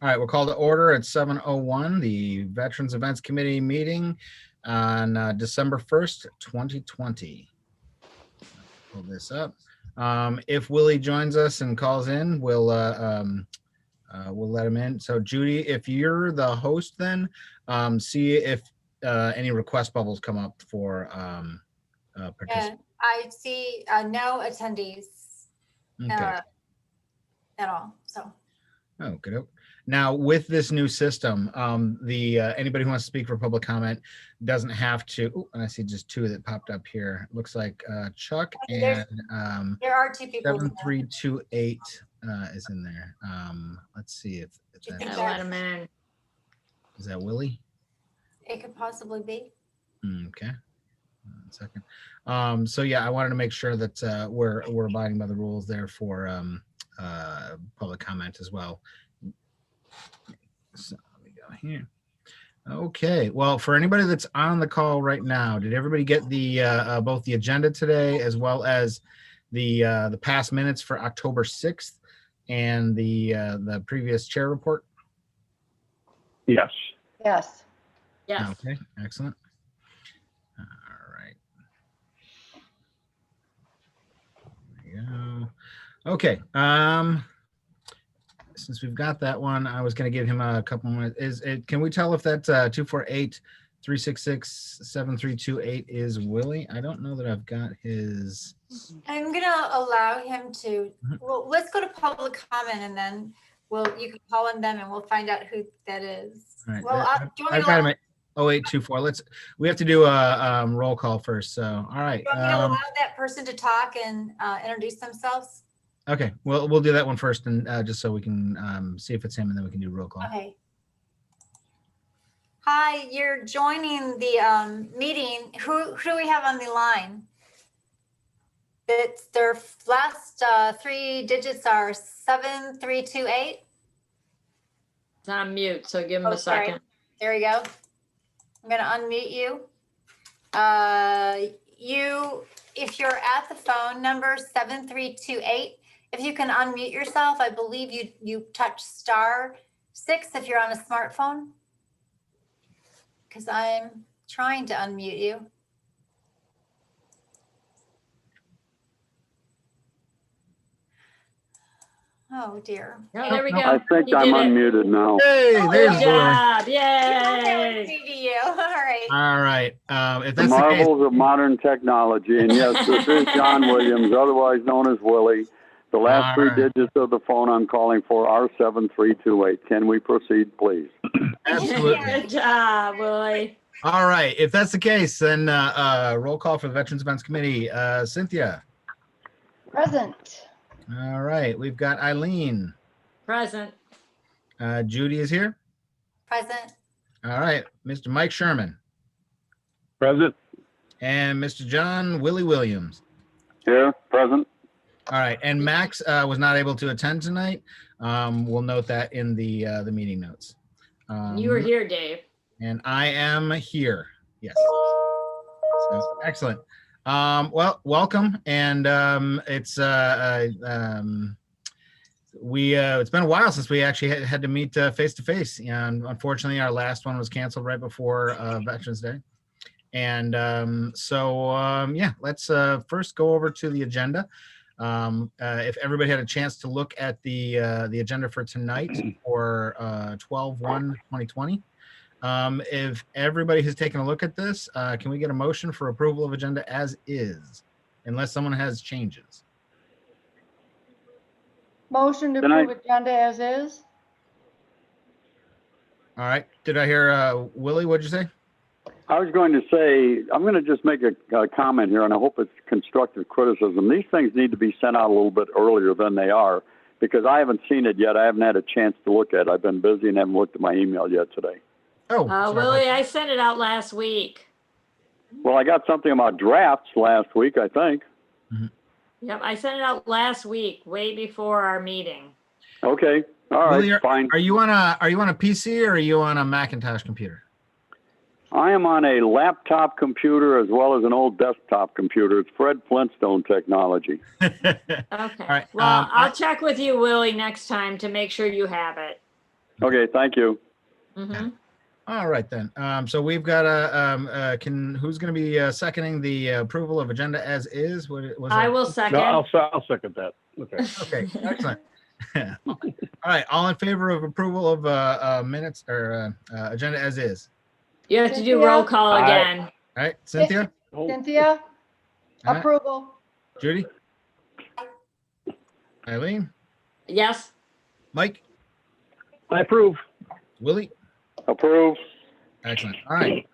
All right, we'll call to order at 7:01, the Veterans Events Committee meeting on December 1st, 2020. Pull this up. If Willie joins us and calls in, we'll let him in. So Judy, if you're the host, then see if any request bubbles come up for participants. I see no attendees Okay. at all. So. Oh, good. Now, with this new system, anybody who wants to speak for public comment doesn't have to. Oh, and I see just two that popped up here. Looks like Chuck and there are two people. 7328 is in there. Let's see if I let him in. Is that Willie? It could possibly be. Okay. 1 second. So yeah, I wanted to make sure that we're abiding by the rules there for public comment as well. So let me go here. Okay. Well, for anybody that's on the call right now, did everybody get the both the agenda today as well as the past minutes for October 6th and the previous chair report? Yes. Yes. Yes. Okay. Excellent. All right. There we go. Okay. Since we've got that one, I was going to give him a couple more. Can we tell if that 248-366-7328 is Willie? I don't know that I've got his. I'm gonna allow him to. Well, let's go to public comment and then you can call in them and we'll find out who that is. All right. Well, do you want me I've to got him at 0824. We have to do a roll call first. So, all right. Do you want me to allow that person to talk and introduce themselves? Okay, well, we'll do that one first, and just so we can see if it's him, and then we can do roll call. Okay. Hi, you're joining the meeting. Who do we have on the line? It's their last three digits are 7328. It's on mute, so give him a second. There we go. I'm gonna unmute you. If you're at the phone number 7328, if you can unmute yourself, I believe you touch *6 if you're on a smartphone. Because I'm trying to unmute you. Oh dear. Oh, there we go. I think I'm unmuted now. Hey, there's Good job. Yay. You. All right. All right. If The that's the case, marvels of modern technology. And yes, this is John Williams, otherwise known as Willie. The last three digits of the phone I'm calling for are 7328. Can we proceed, please? absolutely. Good job, Willie. All right. If that's the case, then roll call for the Veterans Events Committee. Cynthia. Present. All right. We've got Eileen. Present. Judy is here. Present. All right. Mr. Mike Sherman. Present. And Mr. John Willie Williams. Here, present. All right. And Max was not able to attend tonight. We'll note that in the meeting notes. You were here, Dave. And I am here. Yes. So, excellent. Well, welcome. And it's been a while since we actually had to meet face to face. And unfortunately, our last one was canceled right before Veterans Day. And yeah, let's first go over to the agenda. If everybody had a chance to look at the agenda for tonight for 12/1/2020. If everybody has taken a look at this, can we get a motion for approval of agenda as is, unless someone has changes? Motion to approve agenda as is. All right. Did I hear Willie? What'd you say? I was going to say, I'm going to just make a comment here, and I hope it's constructive criticism. These things need to be sent out a little bit earlier than they are, because I haven't seen it yet. I haven't had a chance to look at it. I've been busy and haven't looked at my email yet today. Oh, Willie, I sent it out last week. Well, I got something about drafts last week, I think. Mm-hmm. Yep, I sent it out last week, way before our meeting. Okay, all right, Willie, fine. Are you on a PC or are you on a Macintosh computer? I am on a laptop computer as well as an old desktop computer. It's Fred Flintstone technology. Okay. All right. Well, I'll check with you, Willie, next time to make sure you have it. Okay, thank you. Mhm. All right then. So we've got who's going to be seconding the approval of agenda as is? Was I that- will No, second. I'll second that. Okay. Okay, excellent. All right, all in favor of approval of minutes or agenda as is? You have to do Cynthia? roll call Aye. again. All right, Cynthia, Oh, Cynthia? All right. Approval. Judy, Eileen, Yes, Mike, I approve. Willie. Approve. Excellent. All right.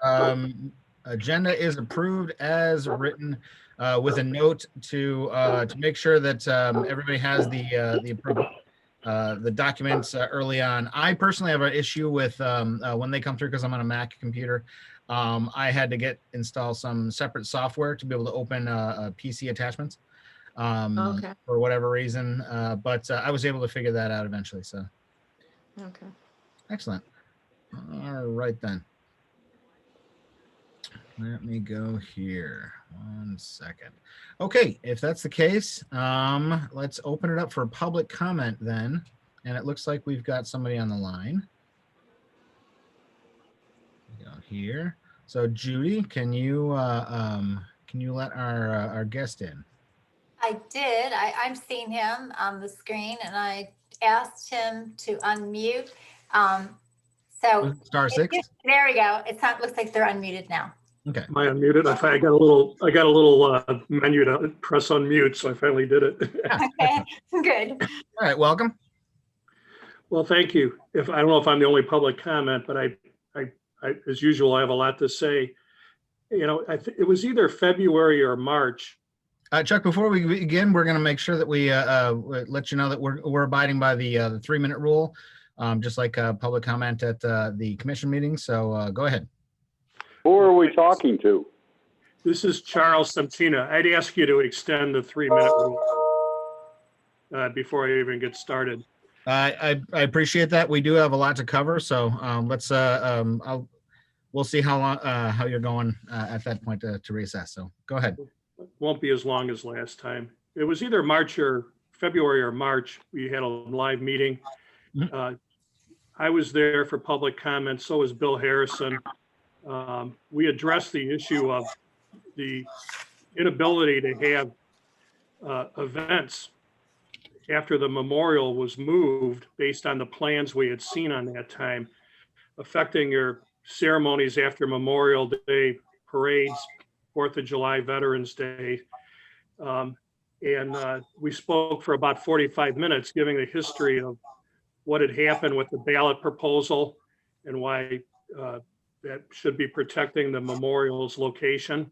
Agenda is approved as written, with a note to make sure that everybody has the approval, the documents early on. I personally have an issue with when they come through because I'm on a Mac computer. I had to install some separate software to be able to open PC attachments Okay. for whatever reason, but I was able to figure that out eventually. So okay. excellent. All right then. Let me go here. 1 second. Okay, if that's the case, let's open it up for public comment then. And it looks like we've got somebody on the line. Go here. So Judy, can you let our guest in? I did. I'm seeing him on the screen and I asked him to unmute. So *6. there we go. Looks like they're unmuted now. Okay. Am I unmuted? I got a little menu to press unmute, so I finally did it. Okay, good. All right. Welcome. Well, thank you. I don't know if I'm the only public comment, but I as usual, I have a lot to say. You know, it was either February or March. Chuck, before we begin, we're going to make sure that we let you know that we're abiding by the 3-minute rule, just like public comment at the commission meeting. So go ahead. Who are we talking to? This is Charles Semtina. I'd ask you to extend the 3-minute rule before I even get started. I appreciate that. We do have a lot to cover, so we'll see how long how you're going at that point to reassess. So go ahead. Won't be as long as last time. It was either March or February or March. We had a live meeting. I was there for public comment. So was Bill Harrison. We addressed the issue of the inability to have events after the memorial was moved based on the plans we had seen on that time, affecting your ceremonies after Memorial Day, parades, 4th of July, Veterans Day. We spoke for about 45 minutes, giving the history of what had happened with the ballot proposal and why that should be protecting the memorial's location.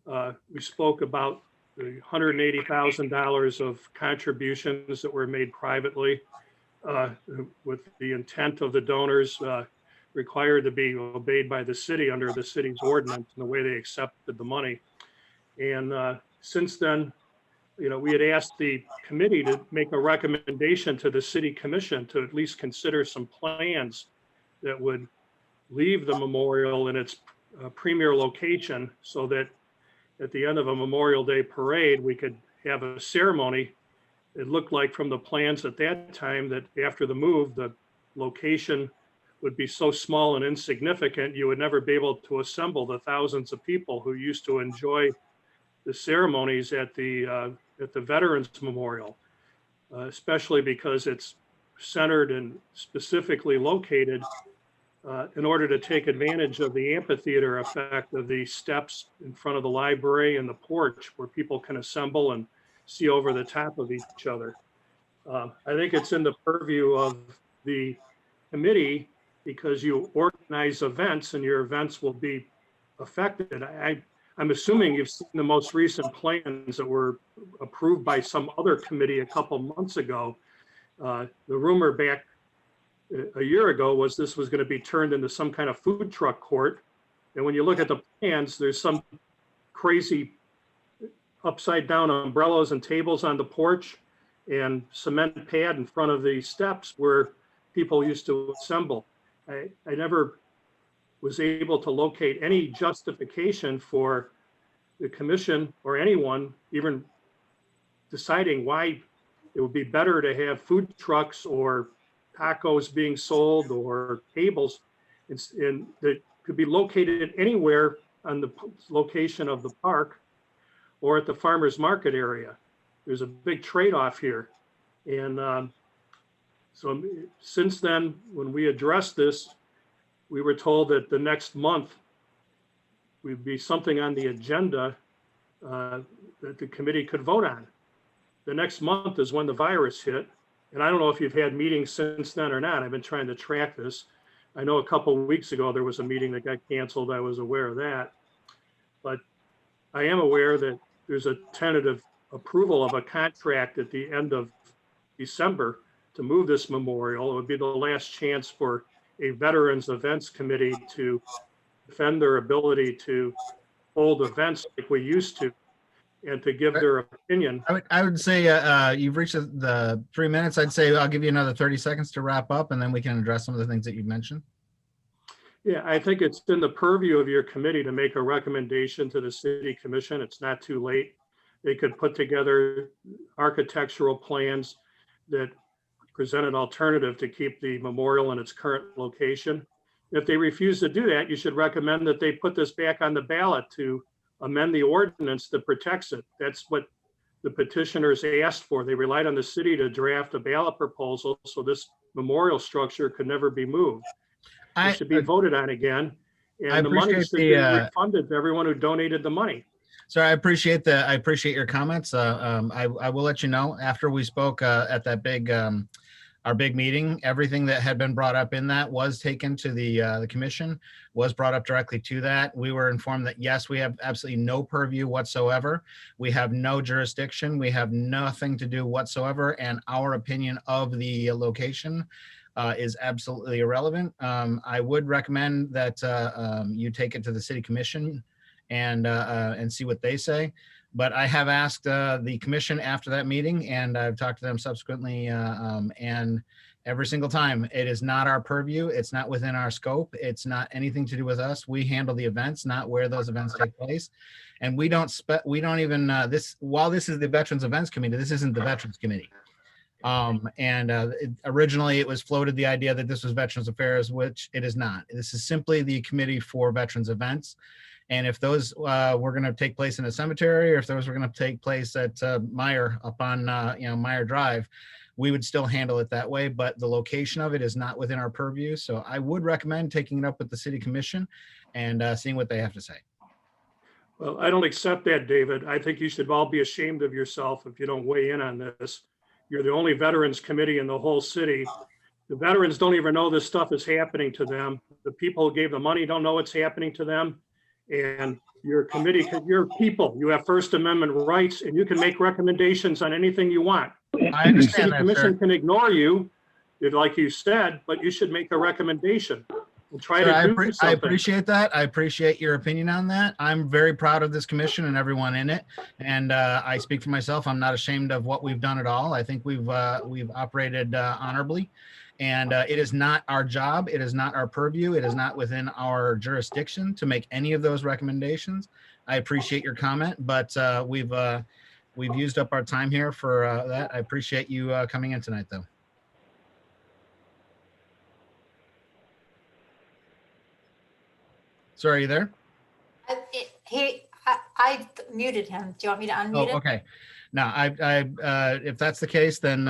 We spoke about the $180,000 of contributions that were made privately with the intent of the donors required to be obeyed by the city under the city's ordinance and the way they accepted the money. And since then, you know, we had asked the committee to make a recommendation to the city commission to at least consider some plans that would leave the memorial in its premier location so that at the end of a Memorial Day parade, we could have a ceremony. It looked like from the plans at that time that after the move, the location would be so small and insignificant, you would never be able to assemble the thousands of people who used to enjoy the ceremonies at the Veterans Memorial, especially because it's centered and specifically located in order to take advantage of the amphitheater effect of the steps in front of the library and the porch where people can assemble and see over the top of each other. I think it's in the purview of the committee because you organize events and your events will be affected. I'm assuming you've seen the most recent plans that were approved by some other committee a couple months ago. The rumor back a year ago was this was going to be turned into some kind of food truck court. And when you look at the plans, there's some crazy upside down umbrellas and tables on the porch and cement pad in front of the steps where people used to assemble. I never was able to locate any justification for the commission or anyone even deciding why it would be better to have food trucks or tacos being sold or tables, that could be located anywhere on the location of the park or at the farmer's market area. There's a big trade-off here. And so since then, when we addressed this, we were told that the next month would be something on the agenda that the committee could vote on. The next month is when the virus hit. And I don't know if you've had meetings since then or not. I've been trying to track this. I know a couple of weeks ago, there was a meeting that got canceled. I was aware of that. But I am aware that there's a tentative approval of a contract at the end of December to move this memorial. It would be the last chance for a Veterans Events Committee to defend their ability to hold events like we used to and to give their opinion. I would say you've reached the 3 minutes. I'd say I'll give you another 30 seconds to wrap up, and then we can address some of the things that you've mentioned. Yeah, I think it's in the purview of your committee to make a recommendation to the city commission. It's not too late. They could put together architectural plans that present an alternative to keep the memorial in its current location. If they refuse to do that, you should recommend that they put this back on the ballot to amend the ordinance that protects it. That's what the petitioners asked for. They relied on the city to draft a ballot proposal so this memorial structure could never be moved. It should be voted on again, and the money should be refunded to everyone who donated the money. So I appreciate your comments. I will let you know after we spoke at that big our big meeting, everything that had been brought up in that was taken to the commission, was brought up directly to that. We were informed that yes, we have absolutely no purview whatsoever. We have no jurisdiction. We have nothing to do whatsoever, and our opinion of the location is absolutely irrelevant. I would recommend that you take it to the city commission and see what they say. But I have asked the commission after that meeting, and I've talked to them subsequently, and every single time, it is not our purview. It's not within our scope. It's not anything to do with us. We handle the events, not where those events take place. And we don't even, while this is the Veterans Events Committee, this isn't the Veterans Committee. Originally it was floated the idea that this was Veterans Affairs, which it is not. This is simply the Committee for Veterans Events. And if those were going to take place in a cemetery, or if those were going to take place at Meyer up on Meyer Drive, we would still handle it that way. But the location of it is not within our purview. So I would recommend taking it up with the city commission and seeing what they have to say. Well, I don't accept that, David. I think you should all be ashamed of yourself if you don't weigh in on this. You're the only veterans committee in the whole city. The veterans don't even know this stuff is happening to them. The people who gave the money don't know what's happening to them. And your committee, you're people, you have First Amendment rights, and you can make recommendations on anything you want. I understand The commission can ignore you, like you said, but you should make a recommendation and try to do something. I appreciate that. I appreciate your opinion on that. I'm very proud of this commission and everyone in it. And I speak for myself. I'm not ashamed of what we've done at all. I think we've operated honorably. And it is not our job. It is not our purview. It is not within our jurisdiction to make any of those recommendations. I appreciate your comment, but we've used up our time here for that. I appreciate you coming in tonight, though. Sorry, are you there? I muted him. Do you want me to unmute him? Okay. Now, if that's the case, then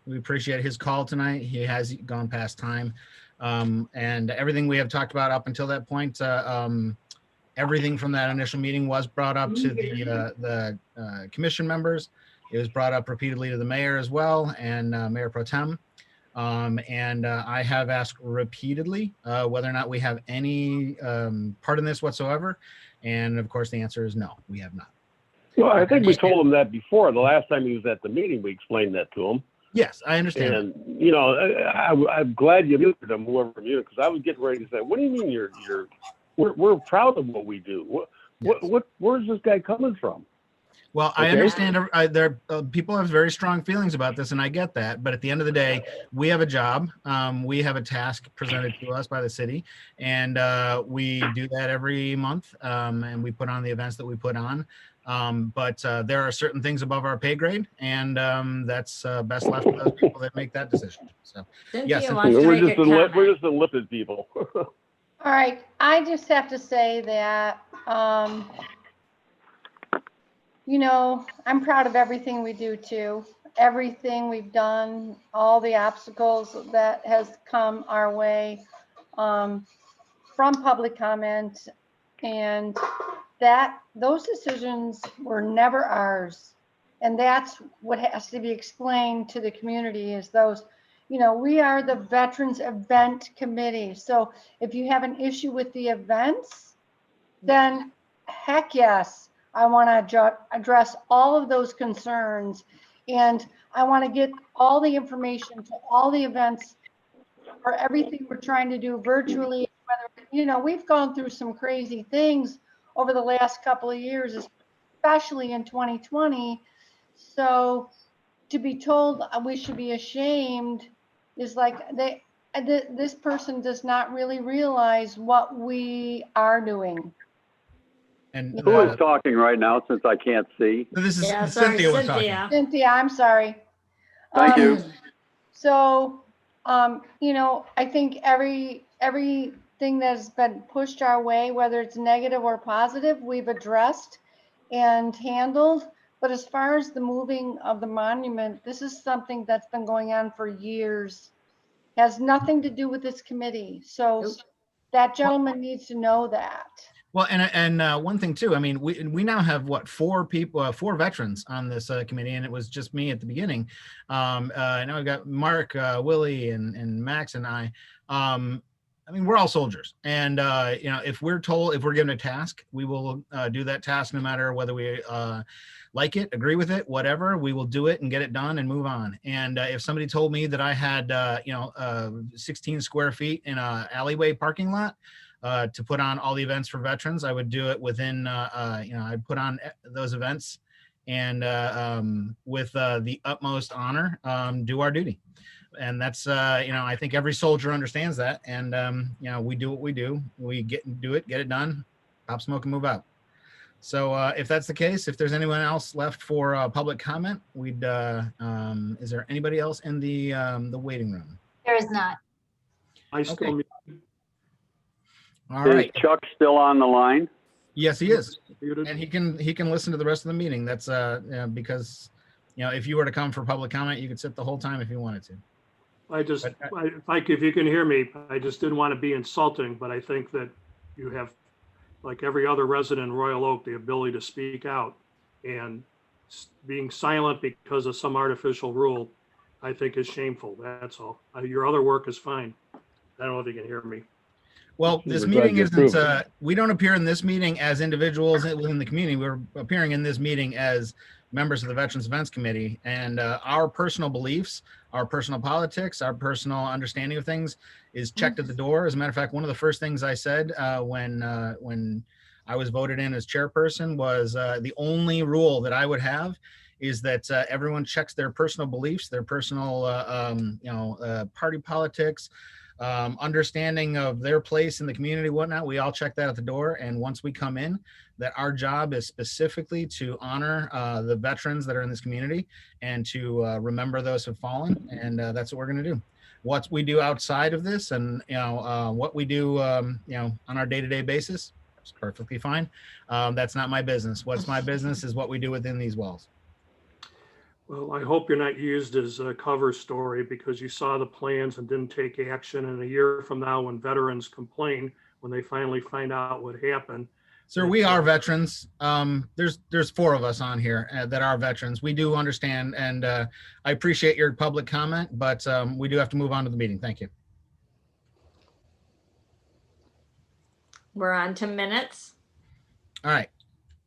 we appreciate his call tonight. He has gone past time, and everything we have talked about up until that point, everything from that initial meeting was brought up to the commission members. It was brought up repeatedly to the mayor as well, and Mayor Pro Tem. And I have asked repeatedly whether or not we have any part in this whatsoever, and of course the answer is no, we have not. Well, I think we told him that before. The last time he was at the meeting, we explained that to him. Yes, I understand. And I'm glad you muted him, whoever muted, because I was getting ready to say, "What do you mean we're proud of what we do? Where's this guy coming from?" Well, I understand people have very strong feelings about this, and I get that. But at the end of the day, we have a job. We have a task presented to us by the city, and we do that every month. And we put on the events that we put on. But there are certain things above our pay grade, and that's best left to those people that make that decision. So, yes, Cynthia wants to make a we're comment. just enlisted people. All right, I just have to say that, you know, I'm proud of everything we do too. Everything we've done, all the obstacles that has come our way from public comment, and that those decisions were never ours. And that's what has to be explained to the community is those, you know, we are the Veterans Event Committee. So if you have an issue with the events, then heck yes, I want to address all of those concerns. And I want to get all the information to all the events for everything we're trying to do virtually. Whether, you know, we've gone through some crazy things over the last couple of years, especially in 2020. So to be told we should be ashamed is like this person does not really realize what we are doing. and Who is talking right now since I can't see? this is Yeah, sorry, Cynthia was talking. Cynthia. Cynthia, I'm sorry. Thank you. So, you know, I think everything that's been pushed our way, whether it's negative or positive, we've addressed and handled. But as far as the moving of the monument, this is something that's been going on for years. Has nothing to do with this committee. So Nope. that gentleman needs to know that. Well, and one thing too. I mean, we now have what, 4 people, 4 veterans on this committee, and it was just me at the beginning. Now we've got Mark, Willie, and Max, and I. I mean, we're all soldiers, and you know, if we're given a task, we will do that task no matter whether we like it, agree with it, whatever. We will do it and get it done and move on. And if somebody told me that I had 16 square feet in a alleyway parking lot to put on all the events for veterans, I would do it within, I'd put on those events and with the utmost honor, do our duty. And that's, I think every soldier understands that. And, we do what we do. We do it, get it done, pop smoke and move out. So if that's the case, if there's anyone else left for public comment, is there anybody else in the waiting room? There is not. I still, All right. Is Chuck still on the line? Yes, he is. muted. And he can listen to the rest of the meeting. That's because, if you were to come for public comment, you could sit the whole time if you wanted to. If you can hear me, I just didn't want to be insulting, but I think that you have, like every other resident in Royal Oak, the ability to speak out, and being silent because of some artificial rule, I think is shameful. That's all. Your other work is fine. I don't know if you can hear me. Well, this We're glad meeting you isn't, approved. we don't appear in this meeting as individuals within the community. We're appearing in this meeting as members of the Veterans Events Committee, and our personal beliefs, our personal politics, our personal understanding of things is checked at the door. As a matter of fact, one of the first things I said when I was voted in as chairperson was the only rule that I would have is that everyone checks their personal beliefs, their personal, party politics, understanding of their place in the community, whatnot. We all check that at the door. And once we come in, that our job is specifically to honor the veterans that are in this community and to remember those who've fallen. And that's what we're going to do. What we do outside of this and, what we do, on our day-to-day basis, is perfectly fine. That's not my business. What's my business is what we do within these walls. Well, I hope you're not used as a cover story because you saw the plans and didn't take action. And a year from now, when veterans complain, when they finally find out what happened. Sir, we are veterans. There's 4 of us on here that are veterans. We do understand, and I appreciate your public comment, but we do have to move on to the meeting. Thank you. We're on to minutes. All right.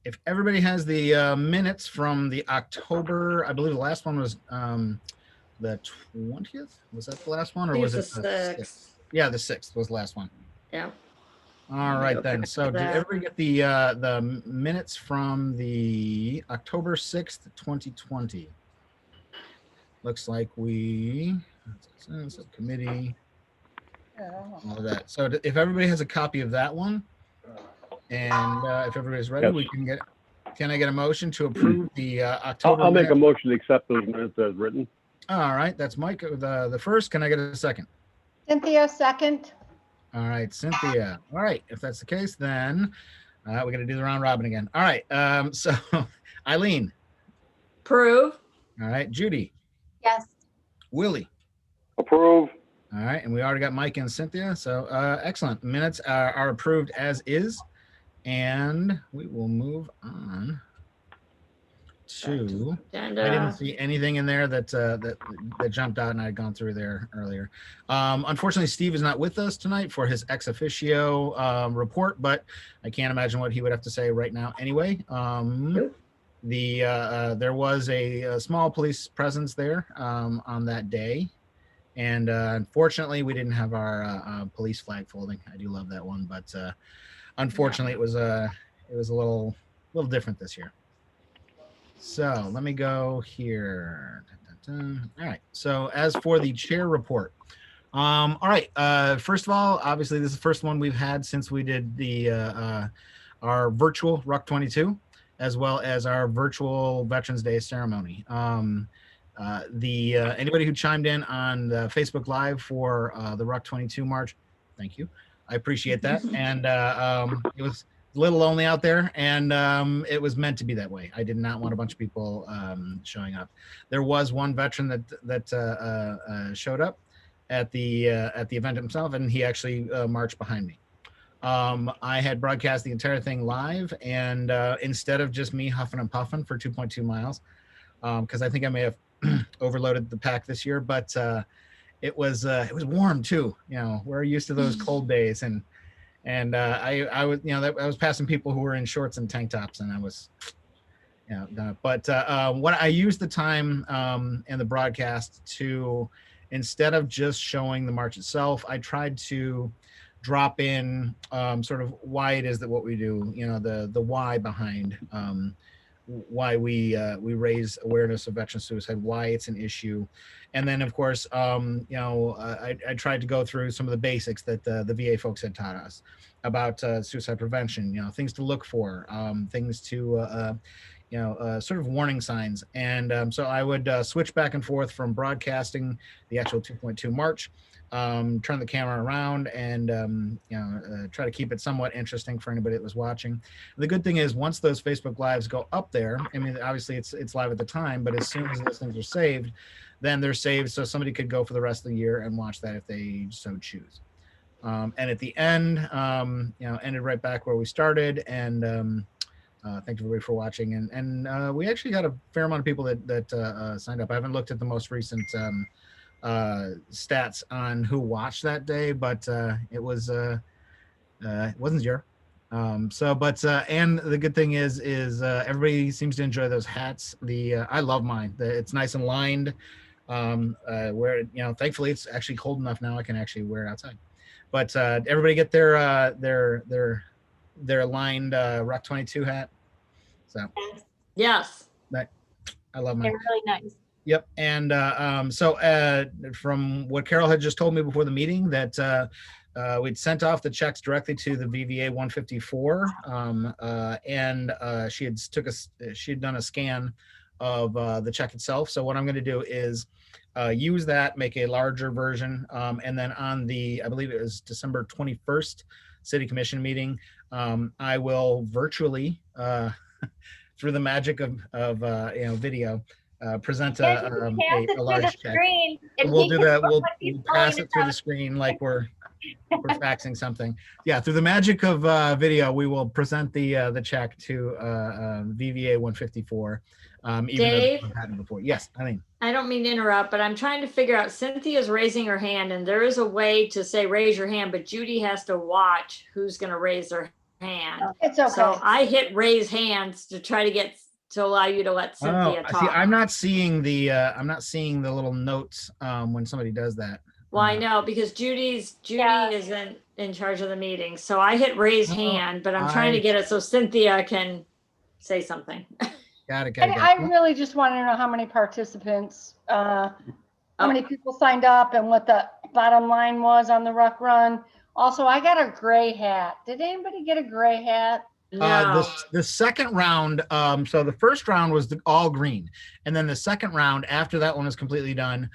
If everybody has the minutes from the October, I believe the last one was the 20th. Was that the last one, or was it the 6th? Yeah, the 6th was the last one. Yeah. All right then. So did everybody get the minutes from the October 6th, 2020? Looks like we subcommittee, all of that. So if everybody has a copy of that one, and if everybody's ready, Yes. we can get can I get a motion to approve the October? I'll make a minute? motion to accept those minutes as written. All right, that's Mike, the first. Can I get a second? Cynthia, second. All right, Cynthia. All right, if that's the case, then we're going to do the round robin again. All right, so Eileen. Approve. All right, Judy. Yes. Willie. Approve. All right, and we already got Mike and Cynthia, so excellent. Minutes are approved as is, and we will move on to. I didn't And see anything in there that jumped out, and I had gone through there earlier. Unfortunately, Steve is not with us tonight for his ex officio report, but I can't imagine what he would have to say right now. Anyway, there was a small police presence there on that day, and unfortunately, we didn't have our police flag folding. I do love that one, but unfortunately, it was a little different this year. So let me go here. All right. So as for the chair report, all right. First of all, obviously this is the first one we've had since we did the our virtual WROK 22, as well as our virtual Veterans Day ceremony. Anybody who chimed in on the Facebook Live for the WROK 22 march, thank you. I appreciate that. And it was a little lonely out there, and it was meant to be that way. I did not want a bunch of people showing up. There was one veteran that showed up at the event himself, and he actually marched behind me. I had broadcast the entire thing live, and instead of just me huffing and puffing for 2.2 miles, because I think I may have overloaded the pack this year, but it was warm too. You know, we're used to those cold days, and I was, I was passing people who were in shorts and tank tops, and I was, but what I used the time in the broadcast to, instead of just showing the march itself, I tried to drop in sort of why it is that what we do, the why behind why we raise awareness of veteran suicide, why it's an issue. And then of course, I tried to go through some of the basics that the VA folks had taught us about suicide prevention, things to look for, things to, sort of warning signs. And so I would switch back and forth from broadcasting the actual 2.2 march, turn the camera around, and try to keep it somewhat interesting for anybody that was watching. The good thing is, once those Facebook Lives go up there, I mean, obviously it's live at the time, but as soon as those things are saved, then they're saved so somebody could go for the rest of the year and watch that if they so choose. And at the end, ended right back where we started. And thank everybody for watching. And we actually got a fair amount of people that signed up. I haven't looked at the most recent stats on who watched that day, but it wasn't zero. And the good thing is everybody seems to enjoy those hats. I love mine. It's nice and lined. Where thankfully it's actually cold enough now I can actually wear it outside. But everybody get their lined WROK 22 hat. So yes, I love mine. They're really nice. Yep. And so from what Carol had just told me before the meeting, that we'd sent off the checks directly to the VVA 154, and she had done a scan of the check itself. So what I'm going to do is use that, make a larger version, and then on the, I believe it was December 21st City Commission meeting, I will virtually, through the magic of video, present a large check. We'll do that. We'll pass it through the screen like we're faxing something. Yeah, through the magic of video, we will present the check to VVA 154. Even Dave? though we've had it before. Yes, I mean. I don't mean to interrupt, but I'm trying to figure out, Cynthia's raising her hand, and there is a way to say raise your hand, but Judy has to watch who's going to raise their hand. It's okay. So I hit raise hands to try to allow you to let Cynthia talk. See, I'm not seeing the little notes when somebody does that. Well, I know, because Judy isn't in charge of the meeting. So I hit raise hand, but I'm trying to get it so Cynthia can say something. Got it. I really just want to know how many participants, how many people signed up, and what the bottom line was on the WROK run. Also, I got a gray hat. Did anybody get a gray hat? No. The second round, so the first round was all green, and then the second round after that one was completely done,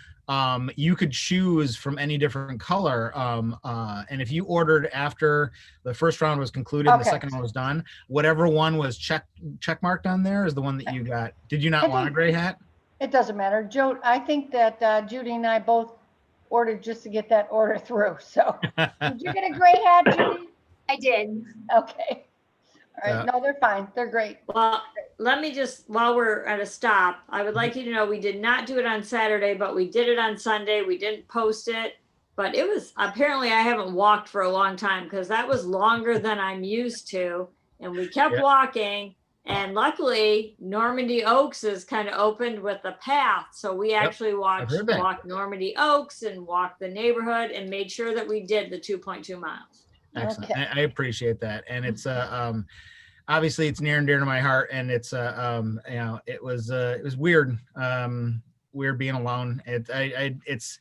you could choose from any different color, and if you ordered after the first round was concluded and the Okay. second one was done, whatever one was check marked on there is the one that you got. Did you not I want a think- gray hat? It doesn't matter. Joe, I think that Judy and I both ordered just to get that order through. So did you get a gray hat, Judy? I did. Okay. All right. No, they're fine. They're great. Well, let me just, while we're at a stop, I would like you to know we did not do it on Saturday, but we did it on Sunday. We didn't post it, but it was, apparently I haven't walked for a long time because that was longer than I'm used to. And we kept walking. And luckily, Normandy Oaks is kind of opened with a path. So we actually walked Normandy Oaks and walked the neighborhood and made sure that we did the 2.2 miles. Excellent. Okay. I appreciate that. And it's obviously it's near and dear to my heart, and it's it was weird. Weird being alone. It's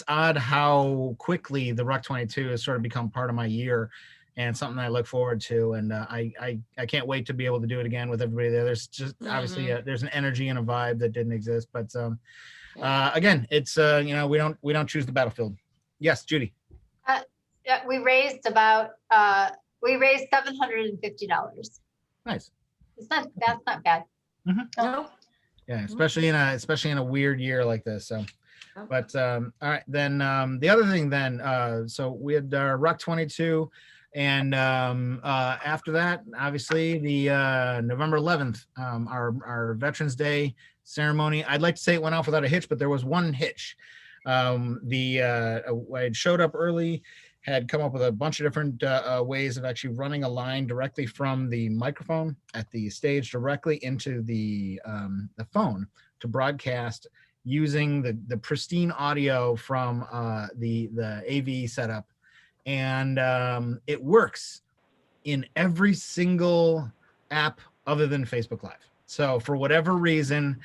odd how quickly the WROK 22 has sort of become part of my year, and something I look forward to. And I can't wait to be able to do it again with everybody there. There's just obviously there's an energy and a vibe that didn't exist. But again, it's we don't choose the battlefield. Yes, Judy. Yeah, we raised $750. Nice. That's not bad. No? Yeah, especially in a weird year like this. So, but all right, then the other thing then, so we had WROK 22, and after that, obviously the November 11th, our Veterans Day ceremony. I'd like to say it went off without a hitch, but there was one hitch. I had showed up early, had come up with a bunch of different ways of actually running a line directly from the microphone at the stage directly into the phone to broadcast using the pristine audio from the AV setup, and it works in every single app other than Facebook Live. So for whatever reason,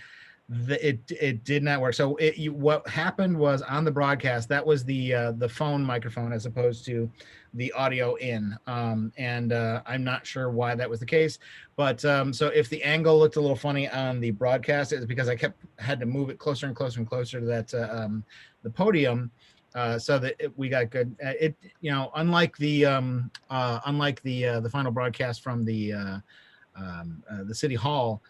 it did not work. So what happened was on the broadcast, that was the phone microphone as opposed to the audio in, and I'm not sure why that was the case. But so if the angle looked a little funny on the broadcast, it was because I had to move it closer and closer and closer to that the podium, so that we got good. Unlike the final broadcast from the city hall.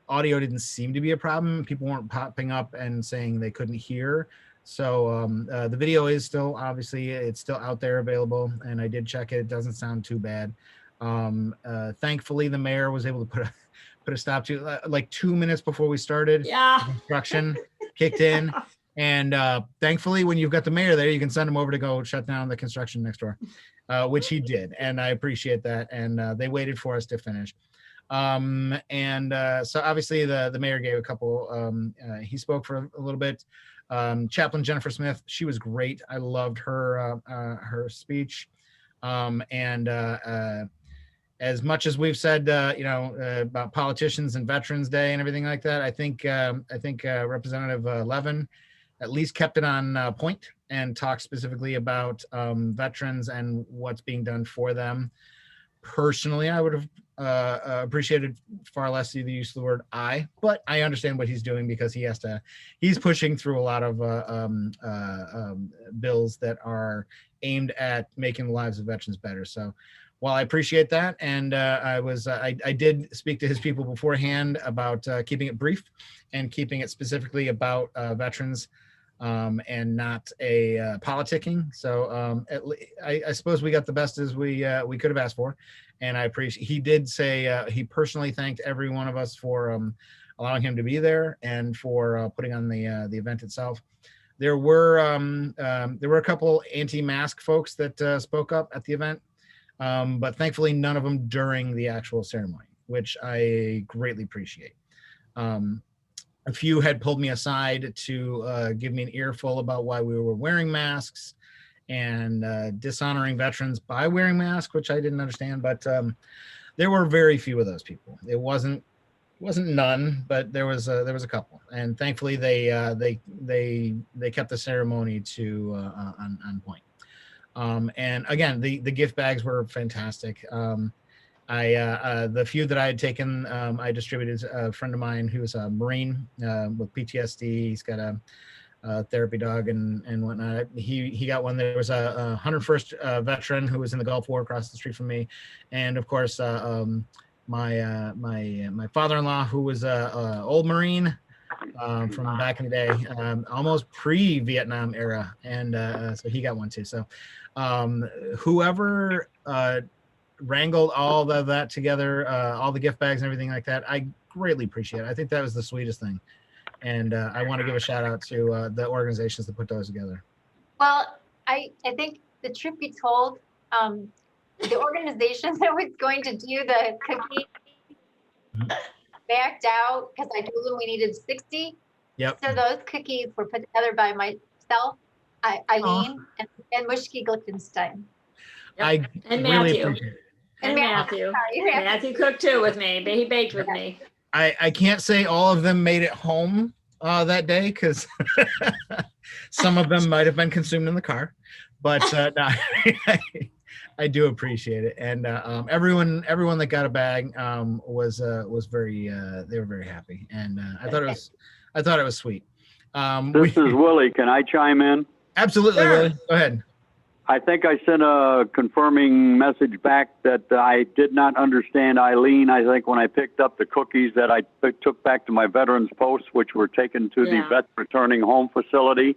Audio didn't seem to be a problem. People weren't popping up and saying they couldn't hear. So the video is still, obviously, it's still out there available, and I did check it. It doesn't sound too bad. Thankfully, the mayor was able to put a stop to like 2 minutes before we started. Yeah. Construction kicked in, and thankfully, when you've got the mayor there, you can send him over to go shut down the construction next door, which he did, and I appreciate that. And they waited for us to finish. So obviously the mayor gave a couple, he spoke for a little bit. Chaplain Jennifer Smith, she was great. I loved her speech. As much as we've said, about politicians and Veterans Day and everything like that, I think Representative Levin at least kept it on point and talked specifically about veterans and what's being done for them. Personally, I would have appreciated far less the use of the word "I," but I understand what he's doing because he's pushing through a lot of bills that are aimed at making the lives of veterans better. So while I appreciate that, and I did speak to his people beforehand about keeping it brief and keeping it specifically about veterans and not a politicking. So I suppose we got the best as we could have asked for. And I appreciate, he did say he personally thanked every one of us for allowing him to be there and for putting on the event itself. There were a couple anti-mask folks that spoke up at the event, but thankfully none of them during the actual ceremony, which I greatly appreciate. A few had pulled me aside to give me an earful about why we were wearing masks and dishonoring veterans by wearing masks, which I didn't understand. But there were very few of those people. It wasn't none, but there was a couple, and thankfully they kept the ceremony to on point. And again, the gift bags were fantastic. The few that I had taken, I distributed. A friend of mine who's a Marine with PTSD. He's got a therapy dog and whatnot. He got one. There was a 101st veteran who was in the Gulf War across the street from me, and of course my father-in-law who was a old Marine from back in the day, almost pre-Vietnam era, and so he got one too. So whoever wrangled all of that together, all the gift bags and everything like that, I greatly appreciate it. I think that was the sweetest thing. And I want to give a shout out to the organizations that put those together. Well, I think the truth be told, the organization that was going to do the cookie backed out because I told them we needed 60. Yep. So those cookies were put together by myself, Eileen, and Mushki Glickenstein. I And really Matthew. appreciate it. And Matthew. Matthew cooked too with me. He baked with me. I can't say all of them made it home that day because some of them might have been consumed in the car, but no, I do appreciate it. And everyone that got a bag was very they were very happy, and I thought it was sweet. This is Willie. Can I chime in? Absolutely, Sure. Willie. Go ahead. I think I sent a confirming message back that I did not understand Eileen. I think when I picked up the cookies that I took back to my veterans post, which were taken to the vet returning home facility,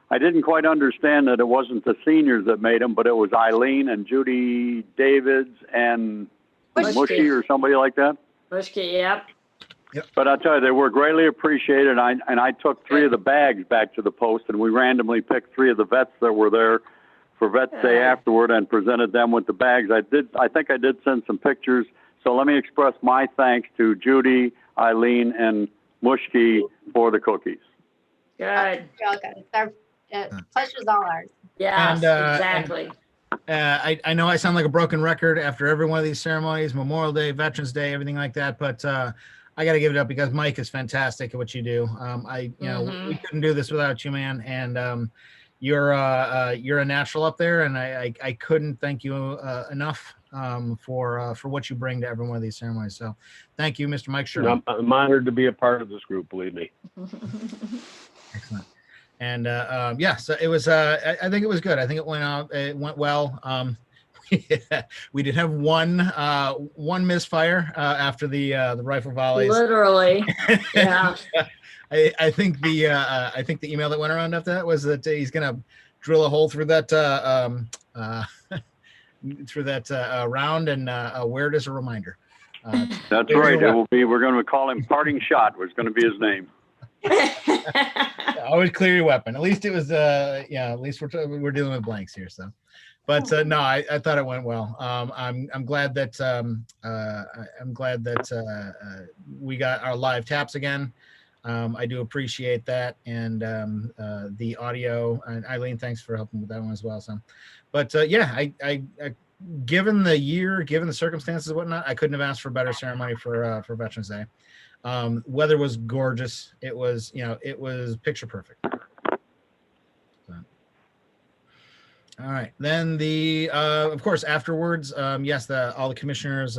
I didn't quite understand that it wasn't the seniors that made them, but it was Eileen and Judy Davids and Mushy or somebody like that. Mushki, yep. But I'll tell you, they were greatly appreciated. I took 3 of the bags back to the post, and we randomly picked 3 of the vets that were there for Vets Day afterward and presented them with the bags. I think I did send some pictures. So let me express my thanks to Judy, Eileen, and Mushki for the cookies. Good. You're all good. Our pleasure's all ours. Yes, And, exactly. I know I sound like a broken record after every one of these ceremonies, Memorial Day, Veterans Day, everything like that, but I got to give it up because Mike is fantastic at what you do. We couldn't do this without you, man. And you're a natural up there, and I couldn't thank you enough for what you bring to every one of these ceremonies. So thank you, Mr. Mike Sherman. I'm honored to be a part of this group, believe me. Excellent. And so it was. I think it was good. I think it went well. We did have one misfire after the rifle volleys. Literally, yeah. I think the email that went around after that was that he's gonna drill a hole through that round and wear it as a reminder. That's right. We're going to call him Parting Shot. Was going to be his name. Always clear your weapon. At least it was. At least we're dealing with blanks here. So, but no, I thought it went well. I'm glad that we got our live taps again. I do appreciate that, and the audio. And Eileen, thanks for helping with that one as well. So, but I given the year, given the circumstances, and whatnot, I couldn't have asked for a better ceremony for Veterans Day. Weather was gorgeous. It was picture perfect. So. All right, then of course afterwards, all the commissioners.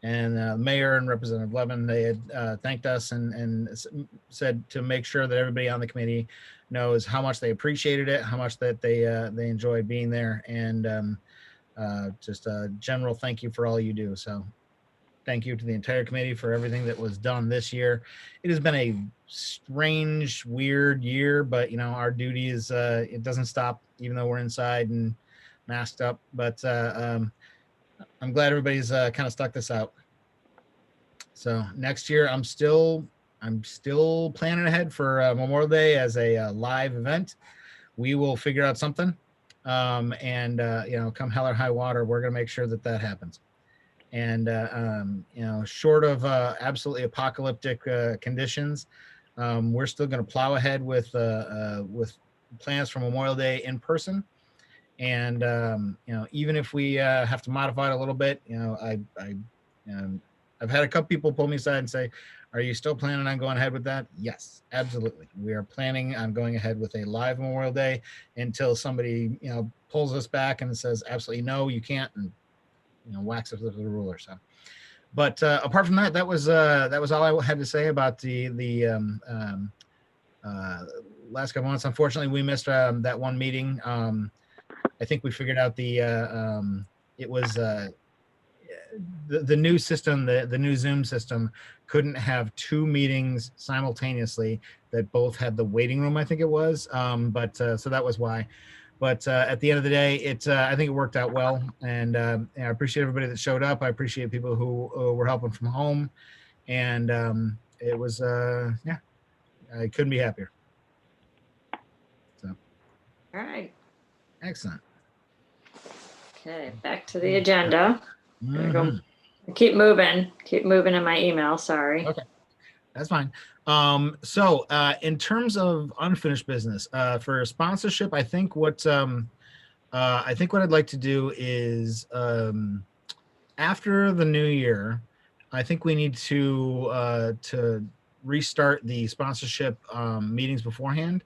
And Mayor and Representative Levin, they had thanked us and said to make sure that everybody on the committee knows how much they appreciated it, how much that they enjoyed being there, and just a general thank you for all you do. So thank you to the entire committee for everything that was done this year. It has been a strange, weird year, but our duty is it doesn't stop, even though we're inside and masked up. But I'm glad everybody's kind of stuck this out. So next year, I'm still planning ahead for Memorial Day as a live event. We will figure out something, and come hell or high water, we're going to make sure that happens. And short of absolutely apocalyptic conditions, we're still going to plow ahead with plans for Memorial Day in person. And even if we have to modify it a little bit, I've had a couple people pull me aside and say, "Are you still planning on going ahead with that?" Yes, absolutely. We are planning on going ahead with a live Memorial Day until somebody pulls us back and says, "Absolutely no, you can't." And wax it with a ruler. So, but apart from that, that was all I had to say about the last couple months. Unfortunately, we missed that one meeting. I think we figured out it was the new system, the new Zoom system couldn't have two meetings simultaneously that both had the waiting room, I think it was. But so that was why. But at the end of the day, I think it worked out well. And I appreciate everybody that showed up. I appreciate people who were helping from home. And it was, yeah, I couldn't be happier. So. All right. Excellent. Okay, back to the agenda. Mm-hmm. Keep moving in my email. Sorry. Okay, that's fine. So in terms of unfinished business, for sponsorship, I think what I'd like to do is after the new year, I think we need to restart the sponsorship meetings beforehand.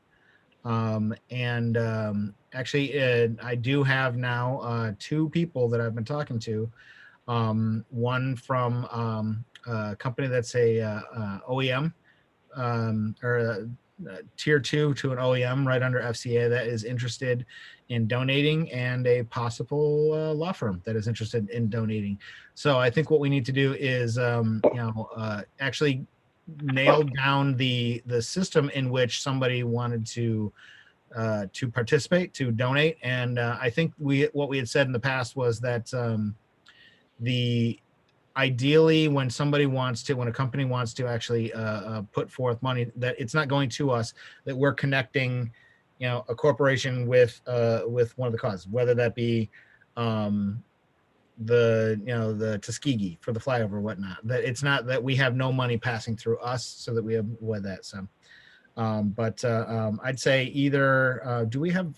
Actually, I do have now two people that I've been talking to. One from a company that's a OEM or tier 2 to an OEM right under FCA that is interested in donating, and a possible law firm that is interested in donating. So I think what we need to do is actually nail down the system in which somebody wanted to participate, to donate. And I think what we had said in the past was that ideally when a company wants to actually put forth money, that it's not going to us, that we're connecting, a corporation with one of the causes, whether that be the Tuskegee for the flyover or whatnot. That it's not that we have no money passing through us, so that we avoid that. So I'd say either do we have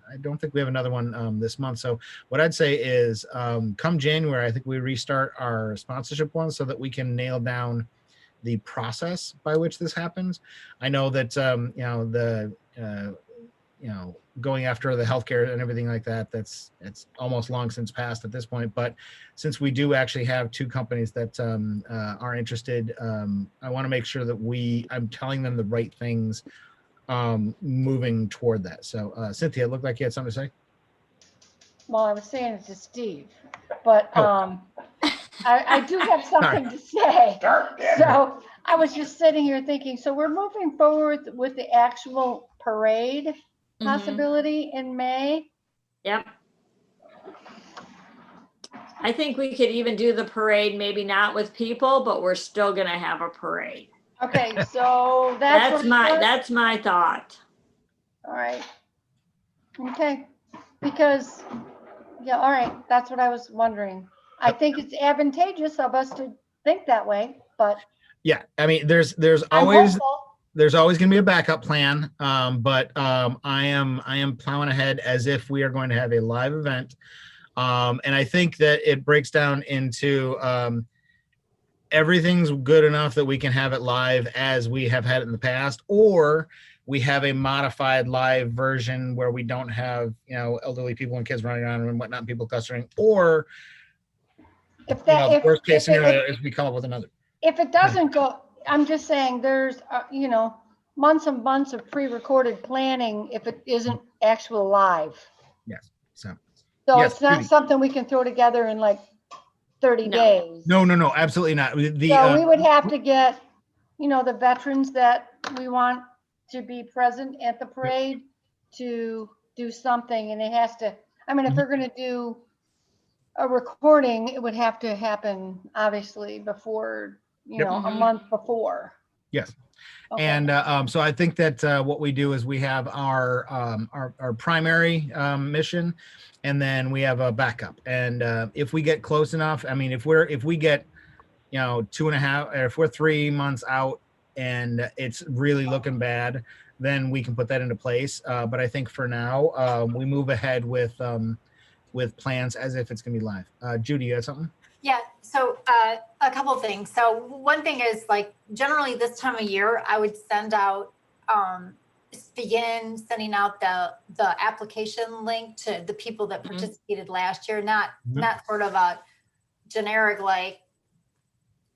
I don't think we have another one this month. So what I'd say is come January, I think we restart our sponsorship one so that we can nail down the process by which this happens. I know that, going after the healthcare and everything like that, it's almost long since passed at this point. But since we do actually have two companies that are interested, I want to make sure that I'm telling them the right things moving toward that. So Cynthia, it looked like you had something to say. Well, I was saying it to Steve, but I do have something to say. So I was just sitting here thinking, so we're moving forward with the actual parade possibility in May. Yep. I think we could even do the parade, maybe not with people, but we're still going to have a parade. Okay, so that's my thought. All right. Okay, because all right, that's what I was wondering. I think it's advantageous of us to think that way, but yeah, I mean, there's always going to be a backup plan, but I am plowing ahead as if we are going to have a live event, and I think that it breaks down into everything's good enough that we can have it live as we have had it in the past, or we have a modified live version where we don't have elderly people and kids running around and whatnot, people clustering, or worst case scenario is we come up with another. If it doesn't go, I'm just saying there's months and months of pre-recorded planning if it isn't actual live. Yes. So yes, it's not something we can throw together in like 30 days. No, absolutely not. So we would have to get, the veterans that we want to be present at the parade to do something, and it has to, if they're going to do a recording, it would have to happen obviously before, a month before. Yes. Okay. And so I think that what we do is we have our primary mission, and then we have a backup. And if we get close enough, if we get 2.5, or if we're 3 months out and it's really looking bad, then we can put that into place. But I think for now, we move ahead with plans as if it's gonna be live. Judy, you had something? Yeah, so a couple of things. So one thing is, like, generally this time of year, I would send out begin sending out the application link to the people that participated last year, not sort of a generic like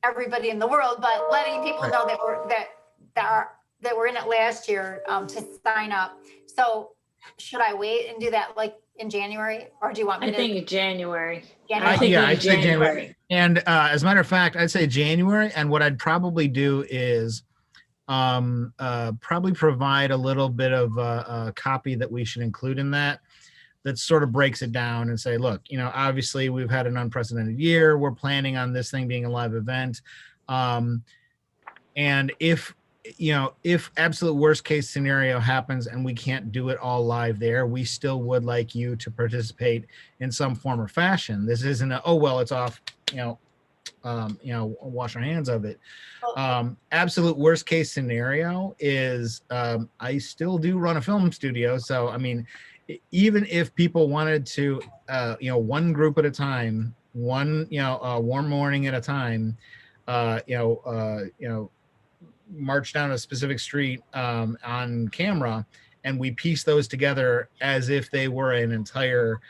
everybody in the world, but letting people know that were in it last year to sign up. So should I wait and do that like in January, or do you want me I to? think January. January? I'd say January. And as a matter of fact, I'd say January. And what I'd probably do is probably provide a little bit of a copy that we should include in that sort of breaks it down and say, look, obviously we've had an unprecedented year. We're planning on this thing being a live event. And if absolute worst case scenario happens and we can't do it all live there, we still would like you to participate in some form or fashion. This isn't it's off, wash our hands of it. Absolute worst case scenario is I still do run a film studio. So, I mean, even if people wanted to, one group at a time, one warm morning at a time, march down a specific street on camera, and we piece those together as if they were an entire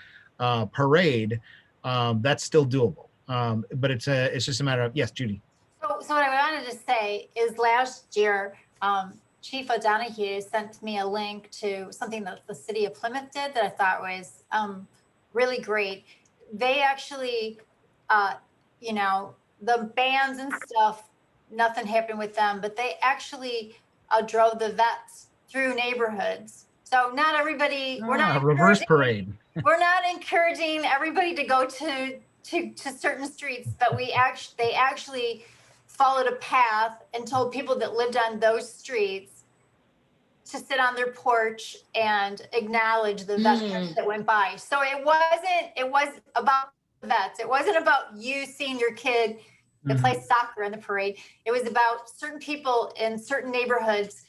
parade, that's still doable. But it's just a matter of, yes, Judy. So what I wanted to say is last year, Chief O'Donoghue sent me a link to something that the city of Plymouth did that I thought was really great. They actually, the bands and stuff, nothing happened with them, but they actually drove the vets through neighborhoods. So not everybody, we're not reverse parade. We're not encouraging everybody to go to certain streets, but they actually followed a path and told people that lived on those streets to sit on their porch and acknowledge the vets that went by. So it was about the vets. It wasn't about you seeing your kid that plays soccer in the parade. It was about certain people in certain neighborhoods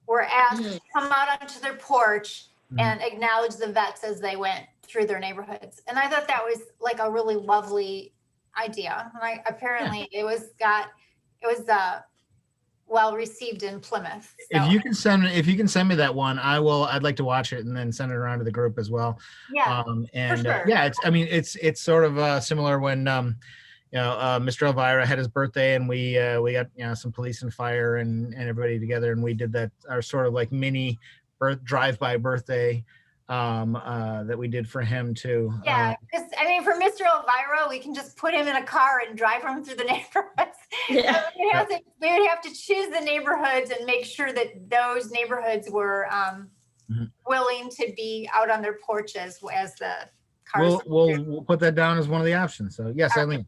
were asked to come out onto their porch and acknowledge the vets as they went through their neighborhoods. And I thought that was like a really lovely idea. And apparently it was well received in Plymouth. So. If you can send me that one, I'd like to watch it and then send it around to the group as well. Yeah. And for sure. It's sort of similar when Mr. Elvira had his birthday, and we got some police and fire and everybody together, and we did our sort of like mini drive-by birthday that we did for him too. Yeah, because for Mr. Elvira, we can just put him in a car and drive him through the neighborhoods. Yeah. So we would have to choose the neighborhoods and make sure that those neighborhoods were willing to be out on their porches as the cars. We'll put that down as one of the options. So yes, Eileen.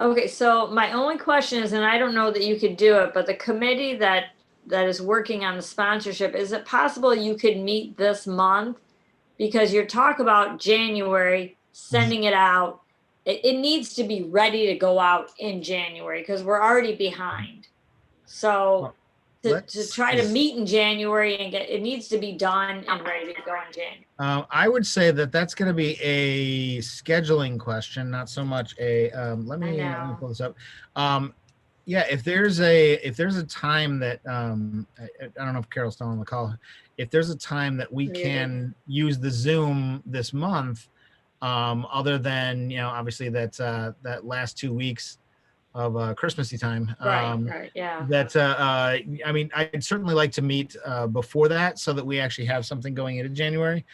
Okay, so my only question is, and I don't know that you could do it, but the committee that is working on the sponsorship, is it possible you could meet this month? Because you're talking about January, sending it out. It needs to be ready to go out in January because we're already behind. So to try to meet in January and it needs to be done and ready to go in January. I would say that's going to be a scheduling question, not so much a. Let me pull this up. If there's a time that I don't know if Carol's still on the call. If there's a time that we can use the Zoom this month, other than obviously that last 2 weeks of Christmassy time. Right, yeah. I'd certainly like to meet before that so that we actually have something going into January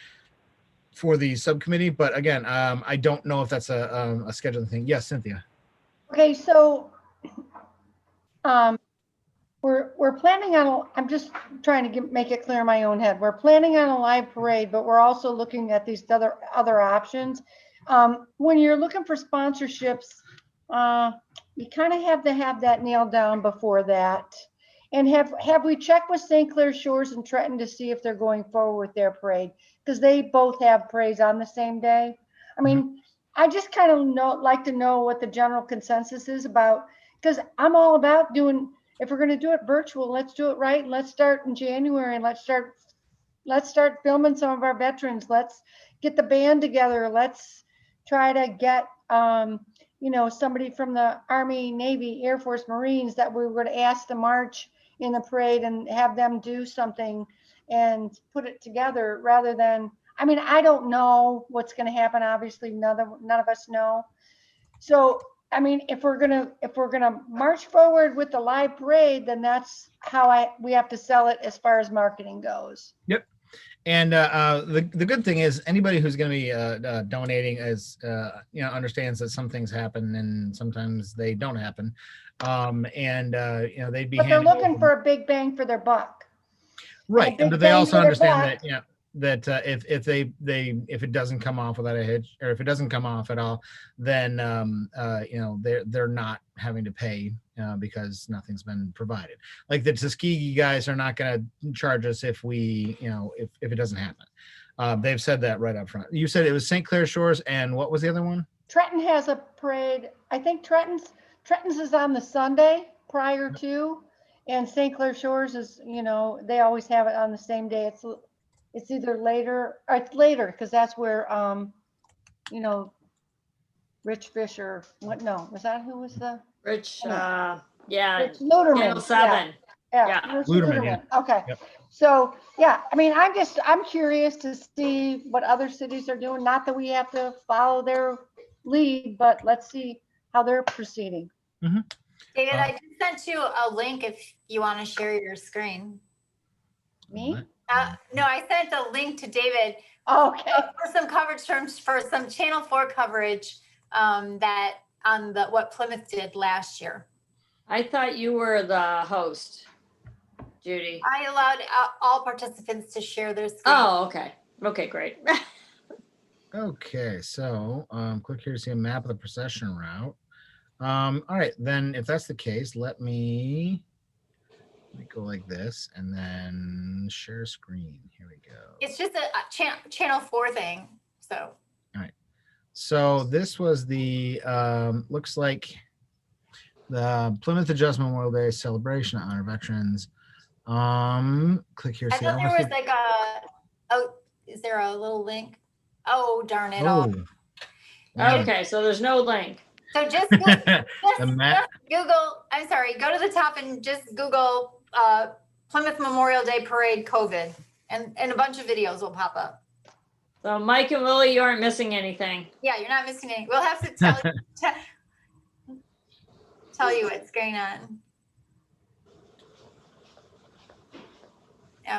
for the subcommittee. But again, I don't know if that's a scheduling thing. Yes, Cynthia. Okay, so we're planning on, I'm just trying to make it clear in my own head. We're planning on a live parade, but we're also looking at these other options. When you're looking for sponsorships, you kind of have to have that nailed down before that. And have we checked with St. Clair Shores and Trenton to see if they're going forward with their parade? Because they both have parades on the same day. I mean, I just kind of like to know what the general consensus is about, because I'm all about if we're going to do it virtual, let's do it right. Let's start in January and let's start filming some of our veterans. Let's get the band together. Let's try to get, somebody from the Army, Navy, Air Force, Marines that we would ask to march in the parade and have them do something. and put it together rather than, I mean, I don't know what's going to happen. Obviously, none of us know. So, I mean, if we're gonna march forward with the live parade, then that's how we have to sell it as far as marketing goes. Yep. And the good thing is anybody who's going to be donating is understands that some things happen and sometimes they don't happen, they'd be. But they're looking for a big bang for their buck. Right, but they also understand that if it doesn't come off without a hitch, or if it doesn't come off at all, then they're not having to pay because nothing's been provided. Like the Tuskegee guys are not going to charge us if if it doesn't happen. They've said that right up front. You said it was St. Clair Shores, and what was the other one? Trenton has a parade. I think Trenton's is on the Sunday prior to, and St. Clair Shores is, they always have it on the same day. It's either later, or it's later because that's where Rich Fisher. What? No, was that who was the Rich? Rich Luderman. Channel 7. Yeah. Rich Luderman, Luderman. Okay. Yep. So yeah, I mean, I'm curious to see what other cities are doing. Not that we have to follow their lead, but let's see how they're proceeding. Mm-hmm. David, I just sent you a link if you want to share your screen. Me? No, I sent a link to David Okay. for some coverage terms for some Channel 4 coverage that on what Plymouth did last year. I thought you were the host, Judy. I allowed all participants to share their screen. Oh, okay. Okay, great. Okay, so click here to see a map of the procession route. All right, then if that's the case, let me go like this and then share screen. Here we go. It's just a Channel 4 thing. So. All right. So this was the looks like the Plymouth Adjustment Memorial Day celebration to honor veterans. Click here. I thought there was is there a little link? Oh, darn it. Oh. Okay, so there's no link. So just Google, I'm sorry, go to the top and just Google Plymouth Memorial Day Parade COVID and a bunch of videos will pop up. So Mike and Willie, you aren't missing anything. Yeah, you're not missing anything. We'll have to tell you what's going on.